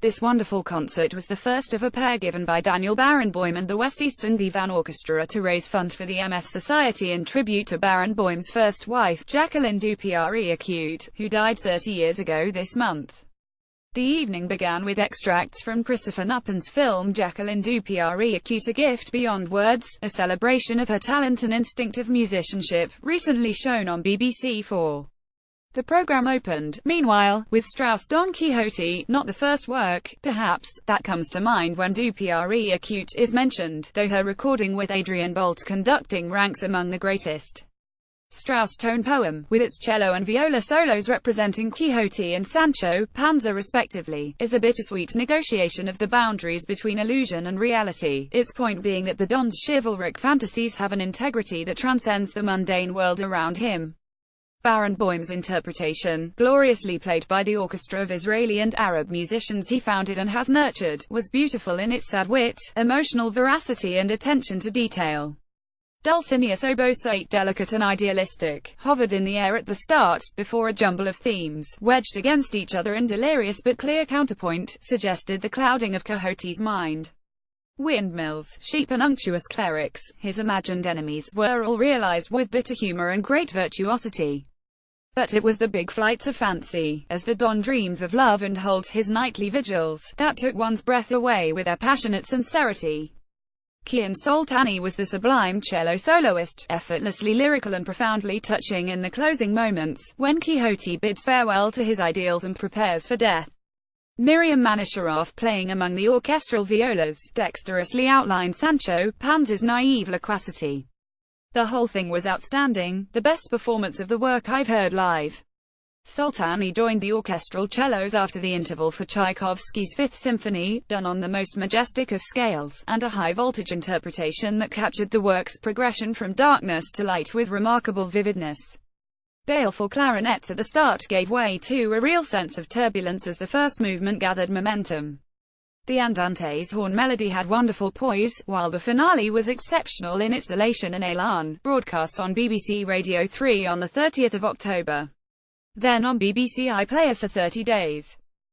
This wonderful concert was the first of a pair given by Daniel Barenboim and the West Eastern Divan Orchestra to raise funds for the MS Society in tribute to Barenboim's first wife, Jacqueline du Quixote, who died 30 years ago this month. The evening began with extracts from Christopher Nuppen's film Jacqueline du Quixote, A Gift Beyond Words, a celebration of her talent and instinctive musicianship, recently shown on BBC4. The program opened, meanwhile, with Strauss' Don Quixote, not the first work, perhaps, that comes to mind when du Quixote is mentioned, though her recording with Adrian Bolt conducting ranks among the greatest. Strauss' tone poem, with its cello and viola solos representing Quixote and Sancho Panza respectively, is a bittersweet negotiation of the boundaries between illusion and reality, its point being that the Don's chivalric fantasies have an integrity that transcends the mundane world around him. Barenboim's interpretation, gloriously played by the orchestra of Israeli and Arab musicians he founded and has nurtured, was beautiful in its sad wit, emotional veracity and attention to detail. Dulcinea's oboe, delicate and idealistic, hovered in the air at the start, before a jumble of themes, wedged against each other in delirious but clear counterpoint, suggested the clouding of Quixote's mind. Windmills, sheep and unctuous clerics, his imagined enemies, were all realized with bitter humor and great virtuosity. But it was the big flights of fancy, as the Don dreams of love and holds his nightly vigils, that took one's breath away with their passionate sincerity. Kian Soltani was the sublime cello soloist, effortlessly lyrical and profoundly touching in the closing moments, when Quixote bids farewell to his ideals and prepares for death. Miriam Manisharoff, playing among the orchestral violas, dexterously outlined Sancho Panza's naive loquacity. The whole thing was outstanding, the best performance of the work I've heard live. Soltani joined the orchestral cellos after the interval for Tchaikovsky's Fifth Symphony, done on the most majestic of scales, and a high-voltage interpretation that captured the work's progression from darkness to light with remarkable vividness. Baleful clarinets at the start gave way to a real sense of turbulence as the first movement gathered momentum. The Andante's horn melody had wonderful poise, while the finale was exceptional in its elation and élan, broadcast on BBC Radio 3 on the 30th of October. Then on BBC iPlayer for 30 days.